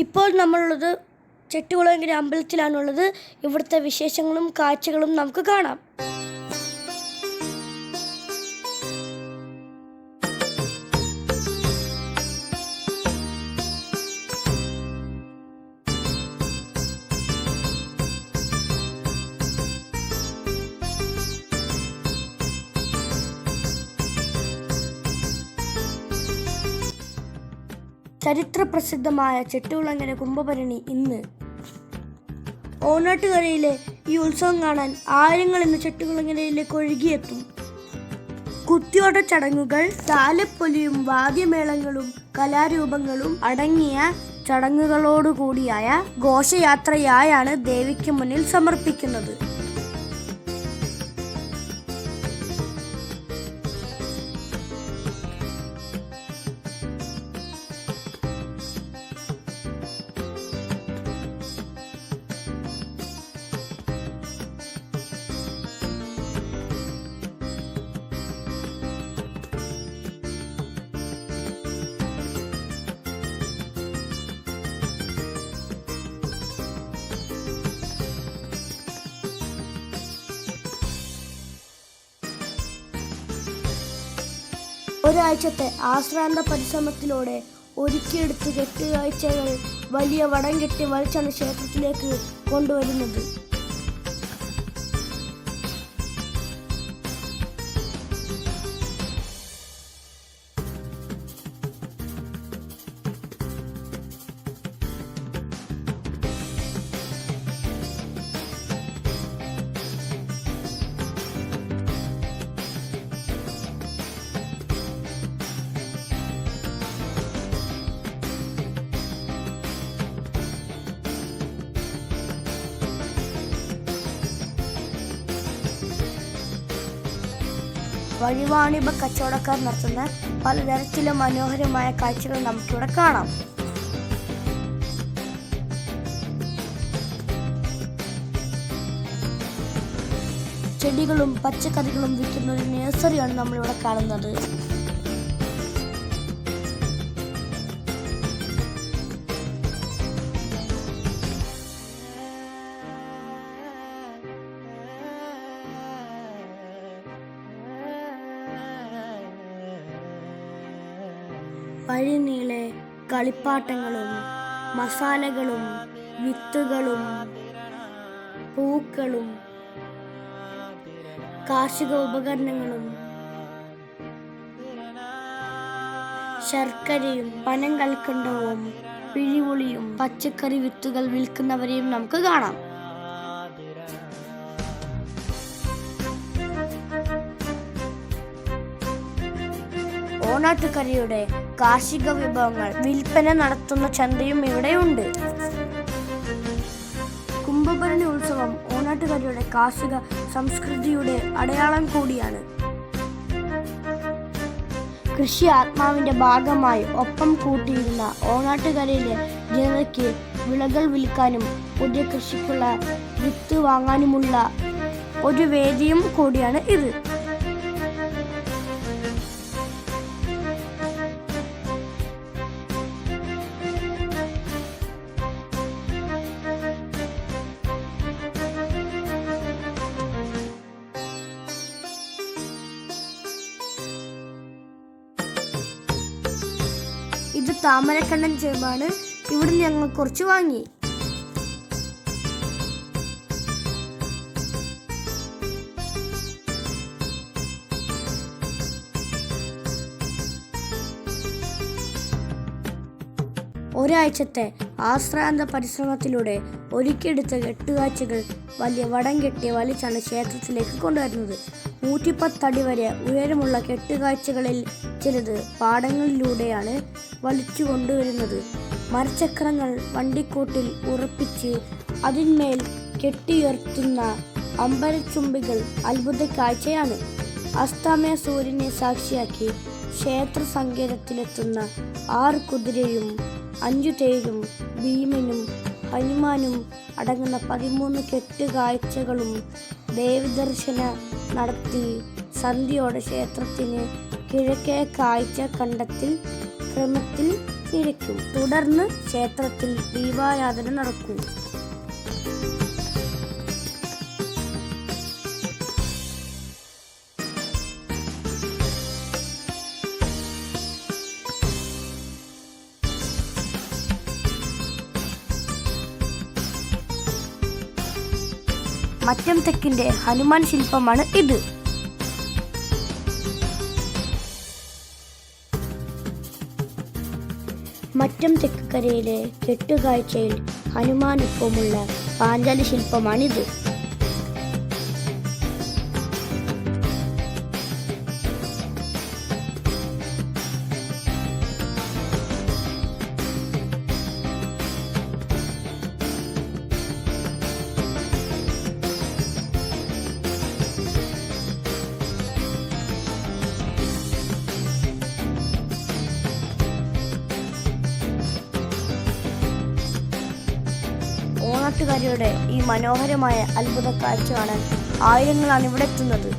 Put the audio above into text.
ഇപ്പോൾ നമ്മളുള്ളത് ചെട്ടുകുളങ്ങര അമ്പലത്തിലാണുള്ളത്. ഇവിടുത്തെ വിശേഷങ്ങളും കാഴ്ചകളും നമുക്ക് കാണാം. ചരിത്രപ്രസിദ്ധമായ ചെട്ടുകുളങ്ങര കുംഭഭരണി ഇന്ന്. ഓണാട്ടുകരയിലെ ഈ ഉത്സവം കാണാൻ ആയിരങ്ങൾ ഇന്ന് ചെട്ടുകുളങ്ങരയിലേക്ക് ഒഴുകിയെത്തും. കുത്തിയോട്ട ചടങ്ങുകൾ, താലപ്പൊലിയും വാദ്യമേളങ്ങളും കലാരൂപങ്ങളും അടങ്ങിയ ചടങ്ങുകളോടുകൂടിയായ ഘോഷയാത്രയായാണ് ദേവിക്ക് മുന്നിൽ സമർപ്പിക്കുന്നത്. ഒരാഴ്ചത്തെ ആശ്രാന്ത പരിശ്രമത്തിലൂടെ ഒരുക്കിയെടുത്ത് കെട്ടുകാഴ്ചകൾ വലിയ വടം കെട്ടി വലിച്ചാണ് ക്ഷേത്രത്തിലേക്ക് കൊണ്ടുവരുന്നത്. വഴിവാണിഭ കച്ചവടക്കാർ നടത്തുന്ന പലതരത്തിലും മനോഹരമായ കാഴ്ചകൾ നമുക്കിവിടെ കാണാം. ചെടികളും പച്ചക്കറികളും വിൽക്കുന്ന ഒരു നഴ്സറിയാണ് നമ്മളിവിടെ കാണുന്നത്. വഴിനീളെ കളിപ്പാട്ടങ്ങളും മസാലകളും വിത്തുകളും പൂക്കളും കാർഷിക ഉപകരണങ്ങളും ശർക്കരയും പനം കൽക്കണ്ടവും പിഴിപുളിയും പച്ചക്കറി വിത്തുകൾ വിൽക്കുന്നവരെയും നമുക്ക് കാണാം. ഓണാട്ടുകരയുടെ കാർഷിക വിഭവങ്ങൾ വിൽപ്പന നടത്തുന്ന ചന്തയും ഇവിടെയുണ്ട്. കുംഭഭരണി ഉത്സവം ഓണാട്ടുകരയുടെ കാർഷിക സംസ്കൃതിയുടെ അടയാളം കൂടിയാണ്. കൃഷി ആത്മാവിന്റെ ഭാഗമായി ഒപ്പം കൂട്ടിയിരുന്ന ഓണാട്ടുകരയിലെ ജനതയ്ക്ക് വിളകൾ വിൽക്കാനും പുതിയ കൃഷിക്കുള്ള വിത്ത് വാങ്ങാനുമുള്ള ഒരു വേദിയും കൂടിയാണ് ഇത്. ഇത് താമരക്കണ്ണൻ ചേമ്പാണ്. ഇവിടെ ഞങ്ങൾ കുറച്ച് വാങ്ങി. ഒരാഴ്ചത്തെ ആശ്രാന്ത പരിശ്രമത്തിലൂടെ ഒരുക്കിയെടുത്ത കെട്ടുകാഴ്ചകൾ വലിയ വടം കെട്ടി വലിച്ചാണ് ക്ഷേത്രത്തിലേക്ക് കൊണ്ടുവരുന്നത്. 110 അടി വരെ ഉയരമുള്ള കെട്ടുകാഴ്ചകളിൽ ചിലത് പാടങ്ങളിലൂടെയാണ് വലിച്ചു കൊണ്ടുവരുന്നത്. മരച്ചക്രങ്ങൾ വണ്ടിക്കൂട്ടിൽ ഉറപ്പിച്ച് അതിന്മേൽ കെട്ടിയുയർത്തുന്ന അമ്പരച്ചുംബികൾ അത്ഭുത കാഴ്ചയാണ്. അസ്തമയ സൂര്യനെ സാക്ഷിയാക്കി ക്ഷേത്ര സങ്കേതത്തിലെത്തുന്ന 6 കുതിരയും 5 തേരും ഭീമനും ഹനുമാനും അടങ്ങുന്ന 13 കെട്ടുകാഴ്ചകളും ദേവദർശന നടത്തി സന്ധ്യയോടെ ക്ഷേത്രത്തിന് കിഴക്കേ കാഴ്ച കണ്ടത്തിൽ ക്രമത്തിൽ ഇരിക്കും. തുടർന്ന് ക്ഷേത്രത്തിൽ ദീപാരാധന നടക്കും. മറ്റം തെക്കിന്റെ ഹനുമാൻ ശില്പമാണ് ഇത്. മറ്റം തെക്കരയിലെ കെട്ടുകാഴ്ചയിൽ ഹനുമാനൊപ്പമുള്ള പാഞ്ചാലി ശില്പമാണിത്. ഓണാട്ടുകാരിയുടെ ഈ മനോഹരമായ അത്ഭുത കാഴ്ച കാണാൻ ആയിരങ്ങളാണ് ഇവിടെ എത്തുന്നത്.